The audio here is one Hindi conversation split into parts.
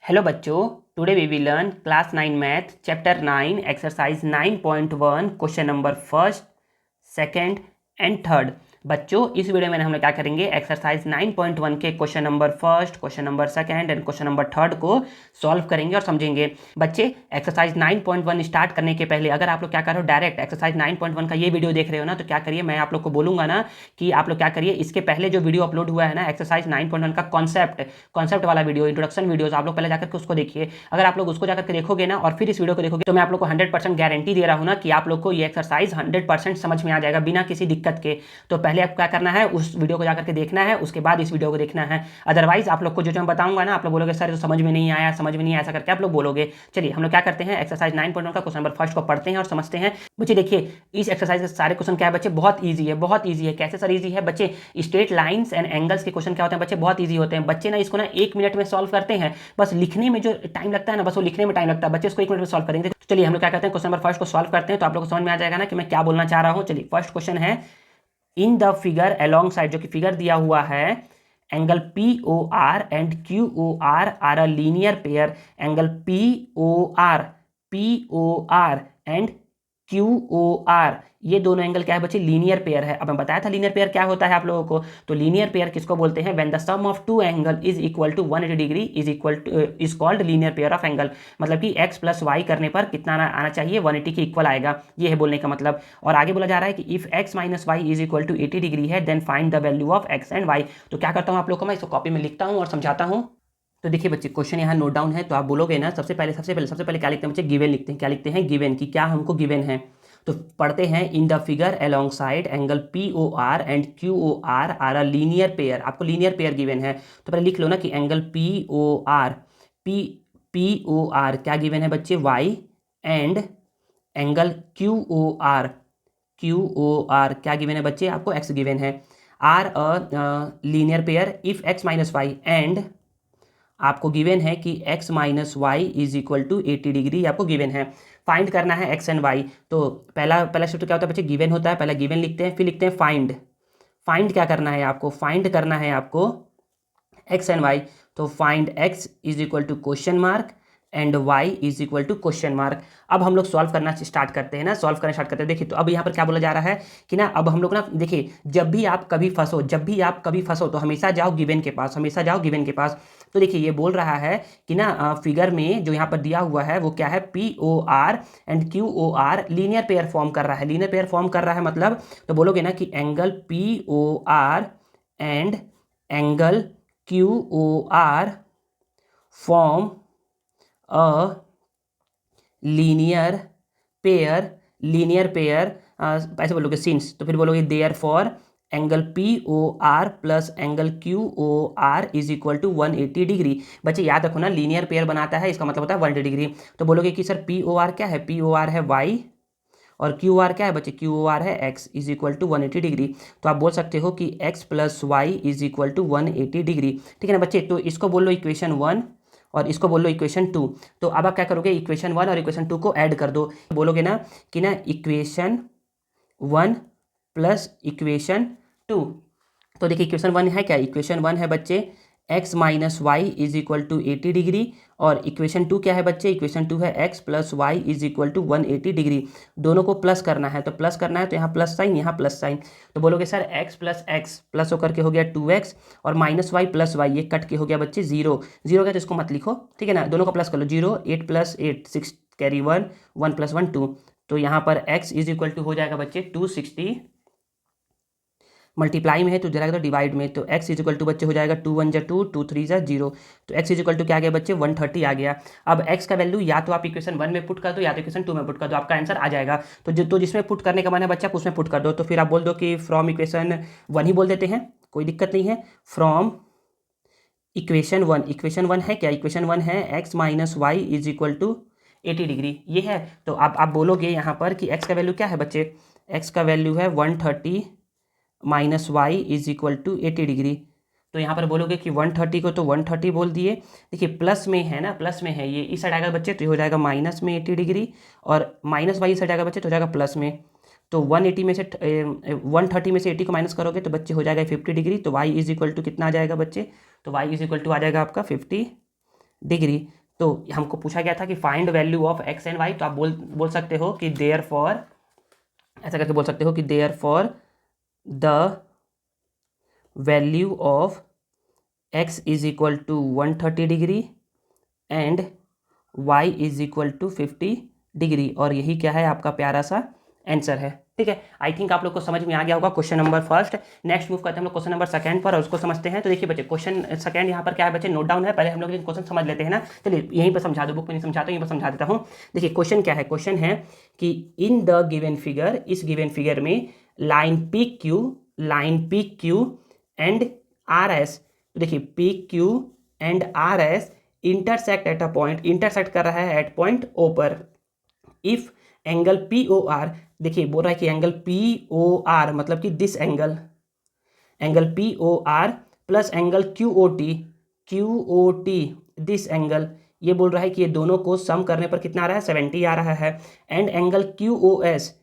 हेलो बच्चों, today we will learn class 9 math chapter 9 exercise 9.1 question number first, second and third. बच्चों, इस वीडियो में हम लोग क्या करेंगे, एक्सरसाइज 9.1 के question number first, question number second and question number third को सॉल्व करेंगे और समझेंगे। बच्चे, एक्सरसाइज 9.1 स्टार्ट करने के पहले अगर आप लोग क्या कर रहे हो, डायरेक्ट एक्सरसाइज 9.1 का ये वीडियो देख रहे हो ना, तो क्या करिए, मैं आप लोग को बोलूंगा ना कि आप लोग क्या करिए, इसके पहले जो वीडियो अपलोड हुआ है ना एक्सरसाइज 9.1 का कॉन्सेप्ट वाला वीडियो, इंट्रोडक्शन वीडियोस, आप लोग पहले जाकर के उसको देखिए। अगर आप लोग उसको जाकर के देखोगे ना और फिर इस वीडियो को देखोगे तो मैं आप लोग को 100% गारंटी दे रहा हूँ ना कि आप लोग को ये एक्सरसाइज 100% समझ में आ जाएगा बिना किसी दिक्कत के। तो पहले आप क्या करना है, उस वीडियो को जाकर के देखना है, उसके बाद इस वीडियो को देखना है। अदरवाइज आप लोग को जो मैं बताऊंगा ना, आप लोग बोलोगे सर तो समझ में नहीं आया, समझ में नहीं आया, ऐसा करके आप लोग बोलोगे। चलिए हम लोग क्या करते हैं, एक्सरसाइज 9.1 का क्वेश्चन नंबर फर्स्ट को पढ़ते हैं और समझते हैं। बच्चे देखिए, इस एक्सरसाइज के सारे क्वेश्चन क्या है बच्चे, बहुत ईजी है, बहुत ईजी है। कैसे सर ईजी है बच्चे, स्ट्रेट लाइंस एंड एंगल्स के क्वेश्चन क्या होते हैं बच्चे, बहुत ईजी होते हैं। बच्चे ना इसको ना 1 मिनट में सॉल्व करते हैं, बस लिखने में जो टाइम लगता है ना, बस वो लिखने में टाइम लगता है। बच्चे इसको 1 मिनट में सॉल्व करेंगे। तो चलिए हम लोग क्या करते हैं, क्वेश्चन नंबर फर्स्ट को सॉल्व करते हैं, तो आप लोग को समझ में आ जाएगा ना कि मैं क्या बोलना चाह रहा हूँ। चलिए फर्स्ट क्वेश्चन है, in the figure alongside, जो कि फिगर दिया हुआ है, angle P O R and Q O R a linear pair. Angle P O R and Q O R, ये दोनों एंगल क्या है बच्चे, लीनियर पेयर है। अब मैं बताया था लीनियर पेयर क्या होता है आप लोगों को। तो लीनियर पेयर किसको बोलते हैं, when the sum of two angle is equal to 180 degree is called linear pair of angle. मतलब कि x प्लस वाई करने पर कितना आना चाहिए, 180 के इक्वल आएगा, ये है बोलने का मतलब। और आगे बोला जा रहा है कि if x minus y is equal to 80 degree है, then find the value of x and y। तो क्या करता हूँ आप लोग को, मैं इसको कॉपी में लिखता हूँ और समझाता हूँ। तो देखिए बच्चे, क्वेश्चन यहाँ नोट डाउन है, तो आप बोलोगे ना, सबसे पहले क्या लिखते हैं बच्चे, गिवन लिखते हैं। क्या लिखते हैं, गिवन, की क्या हमको गिवन है। तो पढ़ते हैं, in the figure alongside angle P O R and Q O R a linear pair. आपको लीनियर पेयर गिवन है, तो पहले लिख लो ना कि angle P O R, P O R क्या गिवन है बच्चे, y, and angle Q O R क्या गिवन है बच्चे, आपको एक्स गिवन है। Are a linear pair if x minus y, and आपको गिवन है कि x minus y is equal to 80 degree आपको गिवन है। फाइंड करना है x एंड y। तो पहला स्टेप क्या होता है बच्चे, गिवन होता है, पहले गिवन लिखते हैं, फिर लिखते हैं फाइंड। फाइंड क्या करना है आपको, फाइंड करना है आपको x एंड y। तो find x is equal to question mark and y is equal to question mark. अब हम लोग सॉल्व करना स्टार्ट करते हैं ना, सॉल्व करना स्टार्ट करते हैं। देखिए, तो अब यहाँ पर क्या बोला जा रहा है कि ना, अब हम लोग ना देखिए, जब भी आप कभी फंसो तो हमेशा जाओ गिवन के पास, हमेशा जाओ गिवन के पास। तो देखिए, ये बोल रहा है कि ना फिगर में जो यहाँ पर दिया हुआ है वो क्या है, P O R and Q O R linear pair form कर रहा है। लीनियर पेयर फॉर्म कर रहा है मतलब, तो बोलोगे ना कि angle P O R and angle Q O R form a linear pair ऐसे बोलोगे सिंस, तो फिर बोलोगे therefore angle P O R plus angle Q O R is equal to 180 degree. बच्चे याद रखो ना, लीनियर पेयर बनाता है, इसका मतलब होता है 180 डिग्री। तो बोलोगे कि सर पी ओ आर क्या है, पी ओ आर है वाई, और क्यू आर क्या है बच्चे, क्यू ओ आर है x is equal to 180 degree. तो आप बोल सकते हो कि x plus y is equal to 180 degree. ठीक है ना बच्चे, तो इसको बोल लो इक्वेशन 1 और इसको बोल लो इक्वेशन 2। तो अब आप क्या करोगे, इक्वेशन 1 और इक्वेशन 2 को ऐड कर दो। बोलोगे ना कि ना इक्वेशन 1 प्लस इक्वेशन 2। तो देखिए, इक्वेशन 1 है क्या, इक्वेशन 1 है बच्चे x minus y is equal to 80 degree, और इक्वेशन 2 क्या है बच्चे, इक्वेशन 2 है x plus y is equal to 180 degree. दोनों को प्लस करना है, तो प्लस करना है तो यहाँ प्लस साइन, यहाँ प्लस साइन। तो बोलोगे sir x plus x plus होकर के हो गया 2x, और माइनस वाई प्लस वाई, ये कट के हो गया बच्चे 0 0 का, तो इसको मत लिखो, ठीक है ना, दोनों का प्लस कर लो। 0 8 प्लस 8 6 कैरी 1 1 प्लस 1 2। तो यहाँ पर x इज इक्वल टू हो जाएगा बच्चे 260, मल्टीप्लाई में है तो जरा तो डिवाइड में, तो x इज इक्वल टू बच्चे हो जाएगा 2 1 जा 2 2 3 जा 0। तो x इज इक्वल टू क्या आ गया बच्चे, 130 आ गया। अब x का वैल्यू या तो आप इक्वेशन 1 में पुट कर दो या तो इक्वेशन 2 में पुट कर दो, आपका आंसर आ जाएगा। तो जिसमें पुट करने का मन है बच्चा आप उसमें पुट कर दो। तो फिर आप बोल दो कि फ्रॉम इक्वेशन 1 ही बोल देते हैं, कोई दिक्कत नहीं है। फ्रॉम इक्वेशन 1, इक्वेशन 1 है क्या, इक्वेशन 1 है x minus y is equal to 80 degree, ये है। तो आप बोलोगे यहाँ पर कि x का वैल्यू क्या है बच्चे, x का वैल्यू है 130 minus y is equal to 80 degree. तो यहाँ पर बोलोगे कि 130 को तो 130 बोल दिए। देखिए प्लस में है ना, प्लस में है, ये इस साइड आएगा बच्चे तो ये हो जाएगा माइनस में 80 डिग्री, और माइनस वाई इस साइड आएगा बच्चे तो हो जाएगा प्लस में। तो 180 में से 130 में से 80 को माइनस करोगे तो बच्चे हो जाएगा 50 डिग्री। तो y इज इक्वल टू कितना आ जाएगा बच्चे, तो y इज इक्वल टू आ जाएगा आपका 50 डिग्री। तो हमको पूछा गया था कि find value of x and y, तो आप बोल सकते हो कि देयर फॉर, ऐसा करके बोल सकते हो कि therefore the value of x is equal to 130 degree and y is equal to 50 degree. और यही क्या है, आपका प्यारा सा आंसर है। ठीक है, आई थिंक आप लोग को समझ में आ गया होगा question number first. Next move करते हैं हम लोग क्वेश्चन नंबर सेकंड पर, और उसको समझते हैं। तो देखिए बच्चे, क्वेश्चन सेकंड यहाँ पर क्या है बच्चे, नोट डाउन है। पहले हम लोग क्वेश्चन समझ लेते हैं ना। चलिए यहीं पर समझा दो, बुक में नहीं समझाता, यहीं पर समझा देता हूँ। देखिए क्वेश्चन क्या है, क्वेश्चन है कि इन द गिवन फिगर, इस गिवन फिगर में line P Q and R S, तो देखिए P Q and R S intersect at a point, intersect कर रहा है एट पॉइंट ओ पर। If angle P O R, देखिए बोल रहा है कि एंगल पी ओ आर मतलब कि this angle, angle P O R plus angle Q O T this angle, ये बोल रहा है कि ये दोनों को सम करने पर कितना आ रहा है, 70 आ रहा है। And angle Q O S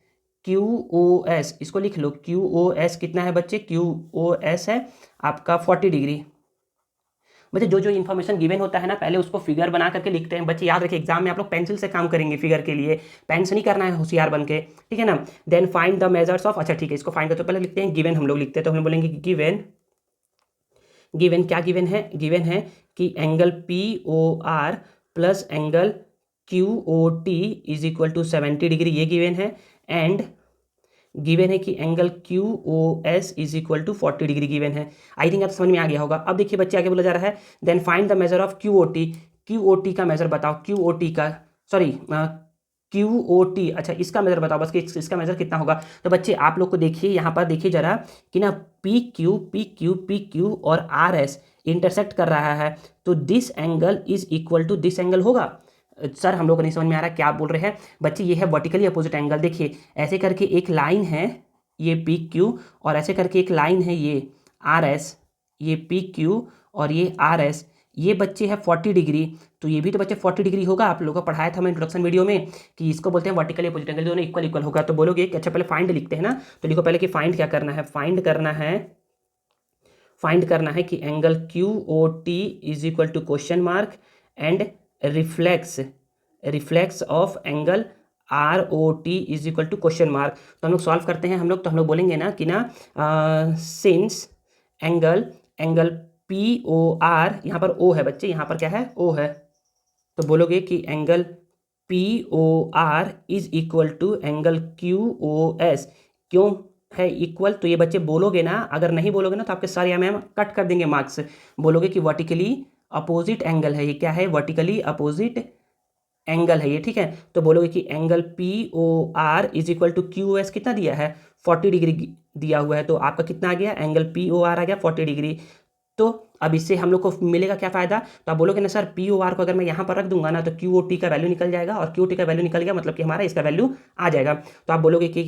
इसको लिख लो, क्यू ओ एस कितना है बच्चे, क्यू ओ एस है आपका 40 डिग्री। बच्चे जो जो इन्फॉर्मेशन गिवन होता है ना, पहले उसको फिगर बना करके लिखते हैं। बच्चे याद रखिए, एग्जाम में आप लोग पेंसिल से काम करेंगे फिगर के लिए, पेन से नहीं करना है, होशियार बन के, ठीक है ना। Then find the measures of, अच्छा ठीक है, इसको फाइंड करते पहले लिखते हैं गिवन, हम लोग लिखते हैं तो हम बोलेंगे गिवन क्या गिवन है कि angle P O R plus angle Q O T is equal to 70 degree, ये गिवन है। एंड गिवन है कि angle Q O S is equal to 40 degree given है। आई थिंक आप समझ में आ गया होगा। अब देखिए बच्चे, आगे बोला जा रहा है then find the measure of Q O T का मेजर बताओ, क्यू ओ टी का, सॉरी क्यू ओ टी, अच्छा इसका मेजर बताओ बस कि इसका मेजर कितना होगा। तो बच्चे आप लोग को देखिए यहाँ पर, देखिए जरा कि ना पी क्यू और आर एस इंटरसेक्ट कर रहा है, तो this angle is equal to this angle होगा। सर हम लोग को नहीं समझ में आ रहा क्या आप बोल रहे हैं बच्चे, ये है वर्टिकली अपोजिट एंगल। देखिए ऐसे करके एक लाइन है ये पी क्यू, और ऐसे करके एक लाइन है ये आर एस, ये पी क्यू और ये आर एस, ये बच्चे है 40 डिग्री। तो ये भी तो बच्चे 40 डिग्री होगा, आप लोगों को पढ़ाया था मैं इंट्रोडक्शन वीडियो में कि इसको बोलते हैं वर्टिकली अपोजिट एंगल, दोनों इक्वल होगा। तो बोलोगे कि अच्छा पहले फाइंड लिखते हैं ना, तो लिखो पहले कि फाइंड क्या करना है, फाइंड करना है कि angle Q O T is equal to question mark and reflex of angle R O T is equal to question mark. तो हम लोग सॉल्व करते हैं हम लोग, तो हम लोग बोलेंगे ना कि ना since angle P O R, यहाँ पर ओ है बच्चे, यहाँ पर क्या है, ओ है, तो बोलोगे कि angle P O R is equal to angle Q O S. क्यों है इक्वल, तो ये बच्चे बोलोगे ना, अगर नहीं बोलोगे ना तो आपके सारे मैम कट कर देंगे मार्क्स। बोलोगे कि वर्टिकली अपोजिट एंगल है, ये क्या है, वर्टिकली अपोजिट एंगल है ये, ठीक है। तो बोलोगे कि angle P O R is equal to Q S कितना दिया है, 40 डिग्री दिया हुआ है, तो आपका कितना आ गया, एंगल पी ओ आर आ गया 40 डिग्री। तो अब इससे हम लोग को मिलेगा क्या फायदा, तो आप बोलोगे ना सर पी ओ आर को अगर मैं यहाँ पर रख दूंगा ना तो क्यू ओ टी का वैल्यू निकल जाएगा, और क्यू टी का वैल्यू निकल गया मतलब कि हमारा इसका वैल्यू आ जाएगा। तो आप बोलोगे कि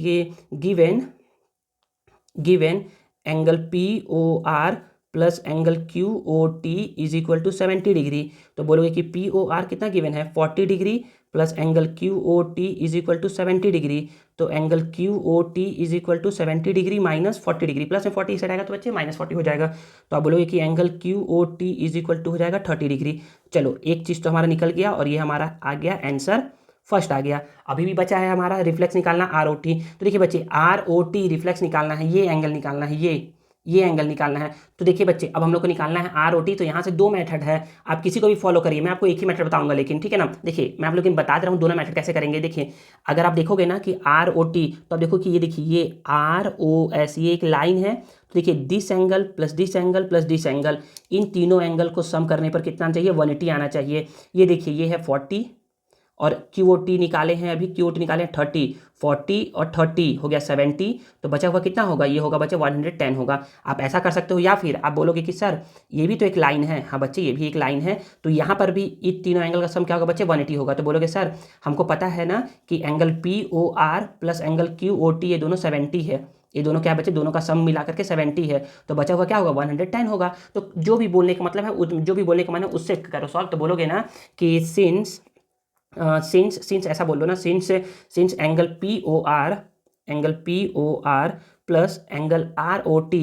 given angle P O R plus angle Q O T is equal to 70 degree. तो बोलोगे कि पी ओ आर कितना गिवन है, 40 degree plus angle Q O T is equal to 70 degree. तो angle Q O T is equal to 70 degree minus 40 degree, plus में 40 इस आएगा तो बच्चे माइनस 40 हो जाएगा। तो आप बोलोगे कि angle Q O T is equal to हो जाएगा 30 डिग्री। चलो एक चीज़ तो हमारा निकल गया, और ये हमारा आ गया आंसर फर्स्ट आ गया। अभी भी बचा है हमारा रिफ्लेक्स निकालना, आर ओ टी। तो देखिए बच्चे, आर ओ टी रिफ्लेक्स निकालना है, ये एंगल निकालना है, ये एंगल निकालना है। तो देखिए बच्चे, अब हम लोग को निकालना है आर ओ टी। तो यहाँ से दो मेथड है, आप किसी को भी फॉलो करिए, मैं आपको एक ही मेथड बताऊंगा लेकिन, ठीक है ना। देखिए मैं आप लोग बता दे रहा हूँ दोनों मेथड कैसे करेंगे। देखिए अगर आप देखोगे ना कि आर ओ टी, तो आप देखो कि ये देखिए ये आर ओ एस, ये एक लाइन है। तो देखिए this angle plus this angle plus this angle, इन तीनों एंगल को सम करने पर कितना चाहिए, 180 आना चाहिए। ये देखिए ये है 40 और क्यू ओ टी निकाले हैं, अभी क्यू ओ टी निकाले हैं 30, 40 और 30 हो गया 70। तो बचा हुआ कितना होगा, ये होगा बच्चे 110 होगा। आप ऐसा कर सकते हो, या फिर आप बोलोगे कि सर ये भी तो एक लाइन है, हाँ बच्चे ये भी एक लाइन है, तो यहाँ पर भी इन तीनों एंगल का सम क्या होगा बच्चे, 180 होगा। तो बोलोगे सर हमको पता है ना कि angle P O R plus angle Q O T ये दोनों 70 है, ये दोनों क्या बच्चे, दोनों का सम मिला करके 70 है। तो बचा हुआ क्या होगा, 110 होगा। तो जो भी बोलने का मतलब है, जो भी बोलने का मतलब उससे करो सॉल्व। तो बोलोगे ना कि सिंस ऐसा बोल लो ना, since angle P O R angle POR plus angle ROT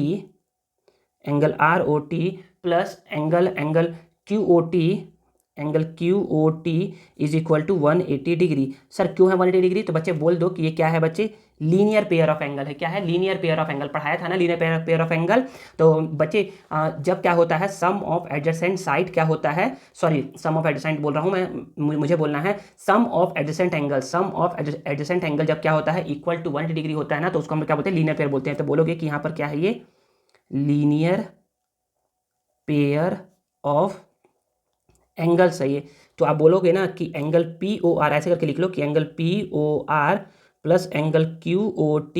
plus angle QOT is equal to 180 degree. Sir क्यों है 180 डिग्री? तो बच्चे बोल दो कि ये क्या है बच्चे, लीनियर पेयर ऑफ एंगल है। क्या है? Linear pair of angle. पढ़ाया था ना लीनियर पेयर ऑफ एंगल। तो बच्चे जब क्या होता है, सम ऑफ एडजेसेंट साइड क्या होता है, सॉरी सम ऑफ एडजेसेंट बोल रहा हूँ मैं, मुझे बोलना है सम ऑफ एडजेसेंट एंगल जब क्या होता है इक्वल टू 180 डिग्री होता है ना, तो उसको हम क्या बोलते हैं, लीनियर पेयर बोलते हैं। तो बोलोगे कि यहाँ पर क्या है, ये लीनियर पेयर ऑफ एंगल्स है ये। तो आप बोलोगे ना कि एंगल POR ऐसे करके लिख लो कि angle POR plus angle QOT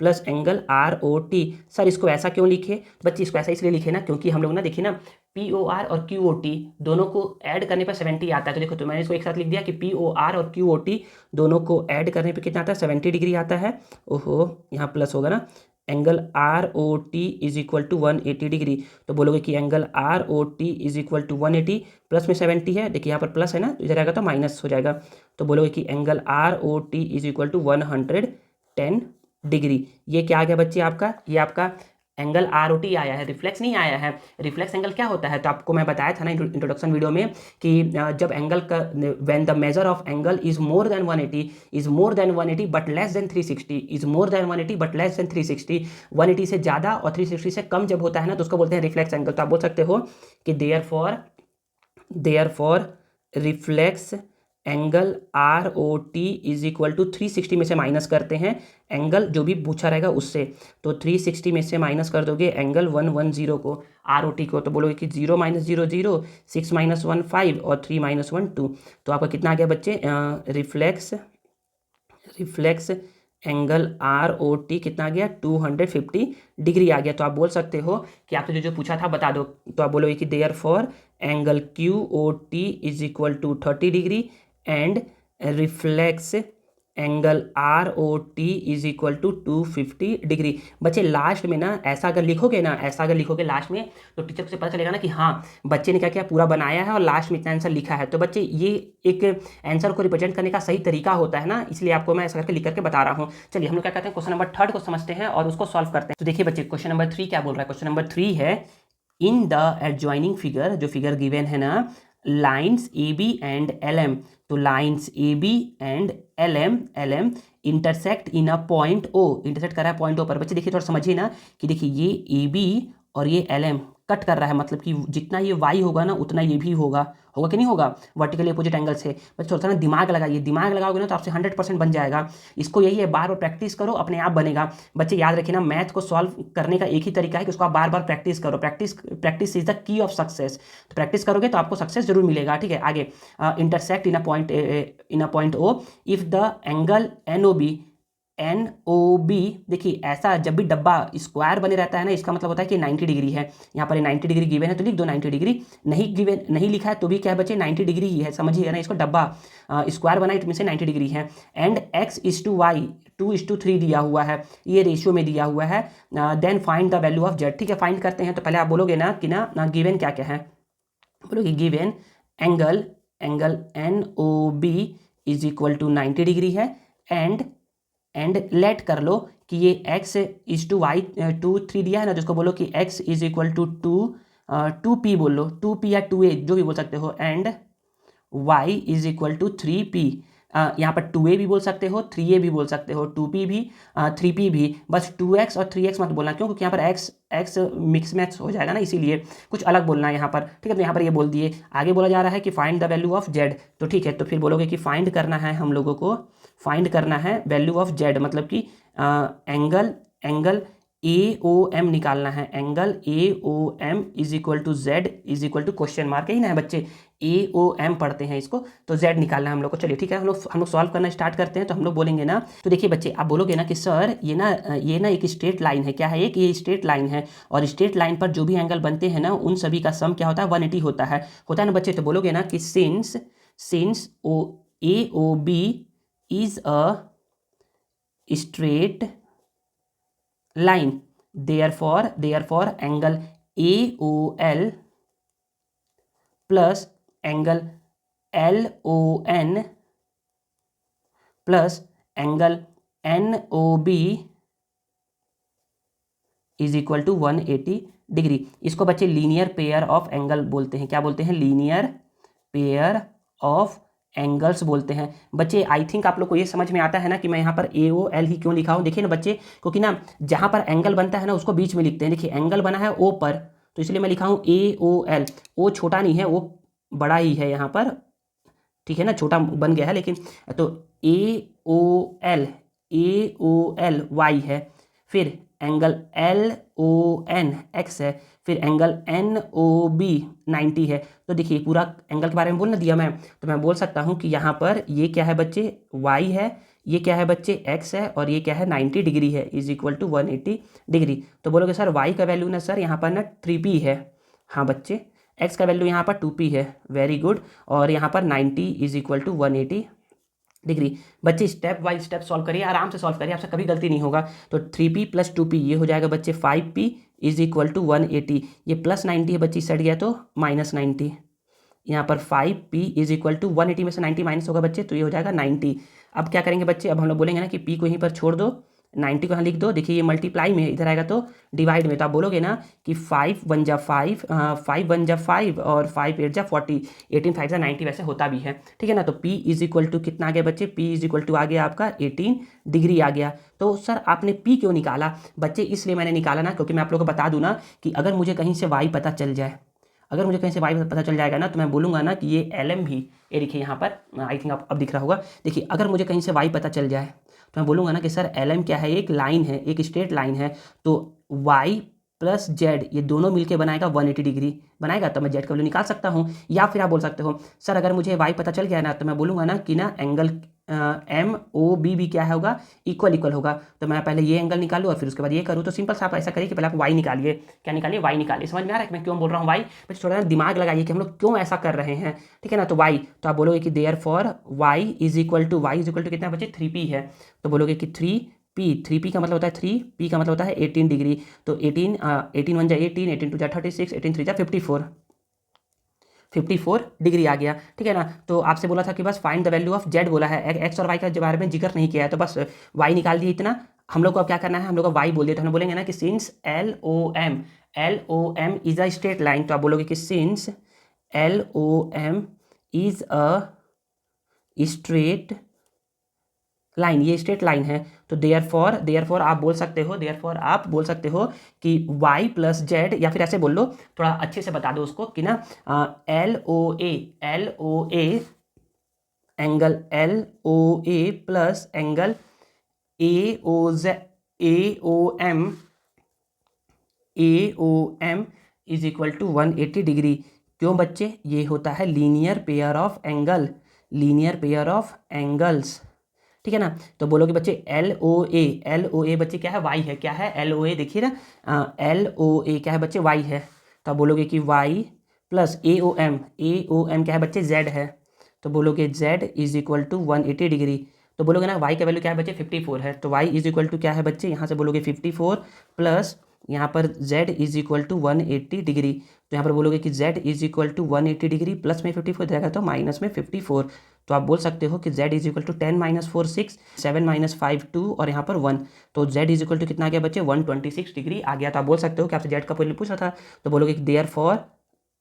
plus angle ROT। Sir इसको ऐसा क्यों लिखे बच्चे? इसको ऐसा इसलिए लिखे ना क्योंकि हम लोग ना देखिए ना POR और QOT दोनों को ऐड करने पर 70 आता है। तो देखो, तो मैंने इसको एक साथ लिख दिया कि POR और QOT दोनों को ऐड करने पर कितना आता है, 70 डिग्री आता है। ओहो, यहाँ प्लस होगा ना। Angle ROT is equal to 180 degree. तो बोलोगे कि angle ROT is equal to 180 plus में 70 है, देखिए यहाँ पर प्लस है ना, तो इधर आएगा तो माइनस हो जाएगा। तो बोलोगे कि angle ROT is equal to 110 degree. ये क्या आ गया बच्चे आपका, ये आपका एंगल ROT आया है, रिफ्लेक्स नहीं आया है। रिफ्लेक्स एंगल क्या होता है, तो आपको मैं बताया था ना इंट्रोडक्शन वीडियो में कि जब एंगल का when the measure of angle is more than 180 but less than 360 is more than 180 but less than 360, 180 से ज़्यादा और 360 से कम जब होता है ना, तो उसको बोलते हैं रिफ्लेक्स एंगल। तो आप बोल सकते हो कि therefore reflex angle ROT is equal to 360 में से माइनस करते हैं एंगल जो भी पूछा रहेगा उससे। तो 360 में से माइनस कर दोगे एंगल 110 को, ROT को। तो बोलोगे कि 0 - 0 0, 6 - 1 5 और 3 - 1 2। तो आपका कितना आ गया बच्चे, रिफ्लेक्स एंगल ROT कितना आ गया, 250 डिग्री आ गया। तो आप बोल सकते हो कि आपने जो पूछा था बता दो। तो आप बोलोगे कि therefore angle QOT is equal to 30 degree and reflex angle ROT is equal to 250 degree. बच्चे लास्ट में ना ऐसा अगर लिखोगे लास्ट में, तो टीचर को से पता चलेगा ना कि हाँ बच्चे ने क्या क्या पूरा बनाया है और लास्ट में इतना आंसर लिखा है। तो बच्चे ये एक आंसर को रिप्रेजेंट करने का सही तरीका होता है ना, इसलिए आपको मैं ऐसा करके लिख करके बता रहा हूँ। चलिए हम लोग क्या करते हैं, क्वेश्चन नंबर 3 को समझते हैं और उसको सॉल्व करते हैं। तो देखिए बच्चे क्वेश्चन नंबर 3 क्या बोल रहा है। क्वेश्चन नंबर 3 है, इन द एडजॉइनिंग फिगर, जो फिगर गिवन है ना, लाइन्स AB एंड LM। तो lines AB and LM intersect in a point O, intersect कर रहा है पॉइंट O पर। बच्चे देखिए थोड़ा समझिए ना कि देखिए ये AB और ये LM कट कर रहा है, मतलब कि जितना ये Y होगा ना उतना ये भी होगा कि नहीं होगा, वर्टिकली अपोजिट एंगल से। बस थोड़ा सा ना दिमाग लगाइए, दिमाग लगाओगे ना तो आपसे 100% बन जाएगा। इसको यही है, बार बार प्रैक्टिस करो, अपने आप बनेगा। बच्चे याद रखिए ना, मैथ को सॉल्व करने का एक ही तरीका है कि उसको आप बार बार प्रैक्टिस करो। Practice is the key of success. तो प्रैक्टिस करोगे तो आपको सक्सेस जरूर मिलेगा। ठीक है, आगे intersect in a point O if the angle NOB। देखिए ऐसा जब भी डब्बा स्क्वायर बने रहता है ना, इसका मतलब होता है कि 90 डिग्री है। यहाँ पर 90 डिग्री गिवन है तो लिख दो 90 डिग्री। नहीं लिखा है तो भी क्या है बच्चे, 90 डिग्री ही है, समझिए ना। इसको डब्बा स्क्वायर बना इसमें से 90 डिग्री है। एंड X:Y 2:3 दिया हुआ है, ये रेशियो में दिया हुआ है। Then find the value of Z। ठीक है, फाइंड करते हैं। तो पहले आप बोलोगे ना कि ना गिवन क्या क्या है, बोलोगे given angle NOB is equal to 90 degree है एंड लेट कर लो कि ये X:Y 2:3 दिया है ना, जिसको बोलो कि X is equal to 2P बोल लो, 2P या 2A जो भी बोल सकते हो, and Y is equal to 3P। यहाँ पर 2A भी बोल सकते हो, 3A भी बोल सकते हो, 2P भी 3P भी। बस 2X और 3X मत बोलना, क्यों? क्योंकि यहाँ पर X मिक्स मैक्स हो जाएगा ना, इसीलिए कुछ अलग बोलना है यहाँ पर। ठीक है, तो यहाँ पर ये बोल दिए। आगे बोला जा रहा है कि find the value of Z। तो ठीक है, तो फिर बोलोगे कि फाइंड करना है हम लोगों को, फाइंड करना है वैल्यू ऑफ Z, मतलब कि एंगल AOM निकालना है। Angle AOM is equal to Z is equal to question mark, यही ना है बच्चे, AOM पढ़ते हैं इसको, तो Z निकालना है हम लोग को। चलिए ठीक है, हम लोग सॉल्व करना स्टार्ट करते हैं। तो हम लोग बोलेंगे ना, तो देखिए बच्चे आप बोलोगे ना कि सर ये ना एक स्ट्रेट लाइन है। क्या है? एक ये स्ट्रेट लाइन है, और स्ट्रेट लाइन पर जो भी एंगल बनते हैं ना, उन सभी का सम क्या होता है, 180 होता है ना बच्चे। तो बोलोगे ना कि since AOB is a straight line, therefore angle AOL plus angle LON plus angle NOB is equal to 180 degree. इसको बच्चे लीनियर पेयर ऑफ एंगल बोलते हैं। क्या बोलते हैं? लीनियर पेयर ऑफ एंगल्स बोलते हैं। बच्चे आई थिंक आप लोग को ये समझ में आता है ना कि मैं यहाँ पर AOL ही क्यों लिखा हूँ। देखिए ना बच्चे, क्योंकि ना जहाँ पर एंगल बनता है ना उसको बीच में लिखते हैं। देखिए एंगल बना है O पर, तो इसलिए मैं लिखा हूँ AOL। O छोटा नहीं है, वो बड़ा ही है यहाँ पर, ठीक है ना, छोटा बन गया है लेकिन, तो AOL Y है। फिर एंगल LON X है। फिर एंगल NOB 90 है। तो देखिए पूरा एंगल के बारे में बोल ना दिया मैं, तो मैं बोल सकता हूँ कि यहाँ पर ये क्या है बच्चे? Y है, ये क्या है बच्चे? X है, और ये क्या है? 90 डिग्री है, इज इक्वल टू 180 डिग्री। तो बोलोगे सर Y का वैल्यू ना सर यहाँ पर ना 3P है। हाँ बच्चे, X का वैल्यू यहाँ पर 2P है, वेरी गुड। और यहाँ पर 90 इज इक्वल टू 180 डिग्री। बच्चे स्टेप बाय स्टेप सॉल्व करिए, आराम से सॉल्व करिए, आपसे कभी गलती नहीं होगा। तो 3P प्लस 2P ये हो जाएगा बच्चे 5P इज इक्वल टू 180। ये प्लस 90 है बच्चे, सेट गया तो माइनस 90। यहाँ पर 5P इज इक्वल टू 180 में से 90 माइनस होगा बच्चे, तो ये हो जाएगा 90। अब क्या करेंगे बच्चे? अब हम लोग बोलेंगे ना कि P को यहीं पर छोड़ दो, 90 को यहाँ लिख दो। देखिए ये मल्टीप्लाई में, इधर आएगा तो डिवाइड में। तो आप बोलोगे ना कि 5 1 जा 5, 5 1 जा 5 और 5 8 जा 40, 18 5 जा 90 वैसे होता भी है, ठीक है ना। तो P इज इक्वल टू कितना आ गया बच्चे? P इज इक्वल टू आ गया आपका 18 डिग्री आ गया। तो सर आपने P क्यों निकाला? बच्चे इसलिए मैंने निकाला ना, क्योंकि मैं आप लोगों को बता दूँ ना कि अगर मुझे कहीं से Y पता चल जाए, अगर मुझे कहीं से Y पता चल जाएगा ना, तो मैं बोलूँगा ना कि ये LM भी, ये देखिए यहाँ पर आई थिंक आप अब दिख रहा होगा। देखिए अगर मुझे कहीं से Y पता चल जाए तो मैं बोलूँगा ना कि सर LM क्या है? एक लाइन है, एक स्ट्रेट लाइन है। तो Y प्लस Z ये दोनों मिलके बनाएगा 180 डिग्री बनाएगा, तो मैं Z का वैल्यू निकाल सकता हूँ। या फिर आप बोल सकते हो सर अगर मुझे Y पता चल गया ना, तो मैं बोलूँगा ना कि ना एंगल MOB भी क्या होगा? इक्वल होगा। तो मैं पहले ये एंगल निकालूँ और फिर उसके बाद ये करूँ। तो सिंपल सा आप ऐसा करिए कि पहले आप Y निकालिए। क्या निकालिए? Y निकालिए। समझ में आ रहा है कि मैं क्यों बोल रहा हूँ Y? बस थोड़ा दिमाग लगाइए कि हम लोग क्यों ऐसा कर रहे हैं, ठीक है ना। तो Y, तो आप बोलोगे कि therefore Y is equal to कितना बचे? 3P है। तो बोलोगे कि 3P का मतलब होता है 3P का मतलब होता है 18 डिग्री। तो 18 1 जा 18, 18 2 जा 36, 18 3 जा 54 डिग्री आ गया, ठीक है ना। तो आपसे बोला था कि बस find the value of Z बोला है, X और Y का बारे में जिक्र नहीं किया है, तो बस Y निकाल दिए इतना। हम लोग को अब क्या करना है? हम लोग को Y बोल दिया, तो हम बोलेंगे ना कि since LOM is a straight line. तो आप बोलोगे कि since LOM is a straight line, ये स्ट्रेट लाइन है, तो देयरफॉर आप बोल सकते हो कि y प्लस जेड, या फिर ऐसे बोल लो, थोड़ा अच्छे से बता दो उसको कि ना LOA angle LOA plus angle AOM is equal to 180 degree. क्यों बच्चे? ये होता है लीनियर पेयर ऑफ एंगल्स, ठीक है ना। तो बोलोगे बच्चे LOA बच्चे क्या है? Y है। क्या है? LOA देखिए ना, LOA क्या है बच्चे? Y है। तो आप बोलोगे कि Y प्लस AOM क्या है बच्चे? Z है। तो बोलोगे Z is equal to 180 degree. तो बोलोगे ना Y का वैल्यू क्या है बच्चे? 54 है। तो Y इज इक्वल टू क्या है बच्चे? यहाँ से बोलोगे 54 प्लस यहाँ पर Z is equal to 180 degree. तो यहाँ पर बोलोगे कि Z is equal to 180 degree plus में 54 जाएगा तो माइनस में 54। तो आप बोल सकते हो कि Z is equal to 10 minus 4 6, 7 minus 5 2 और यहाँ पर 1। तो Z इज इक्वल टू कितना आ गया बच्चे? 126 डिग्री आ गया। तो आप बोल सकते हो कि आपसे Z का पहले पूछा था, तो बोलोगे कि therefore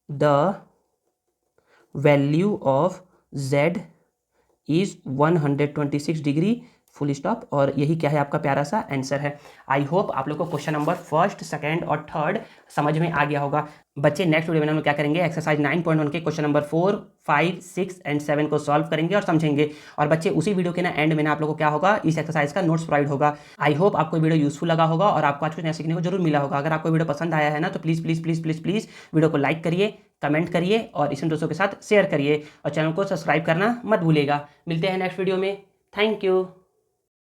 the value of Z is 126 degree, full stop. और यही क्या है? आपका प्यारा सा आंसर है। आई होप आप लोग को क्वेश्चन नंबर फर्स्ट, सेकंड और थर्ड समझ में आ गया होगा। बच्चे नेक्स्ट वीडियो में हम लोग क्या करेंगे? एक्सरसाइज 9.1 के क्वेश्चन नंबर 4 5 6 एंड 7 को सॉल्व करेंगे और समझेंगे। और बच्चे उसी वीडियो के ना एंड में ना आप लोग को क्या होगा? इस एक्सरसाइज का नोट्स प्रोवाइड होगा। आई होप आपको वीडियो यूजफुल लगा होगा और आपको आज कुछ नया सीखने को जरूर मिला होगा। अगर आपको वीडियो पसंद आया है ना, तो please please please please please video को लाइक करिए, कमेंट करिए और इसे दोस्तों के साथ शेयर करिए और चैनल को सब्सक्राइब करना मत भूलिएगा। मिलते हैं नेक्स्ट वीडियो में। Thank you.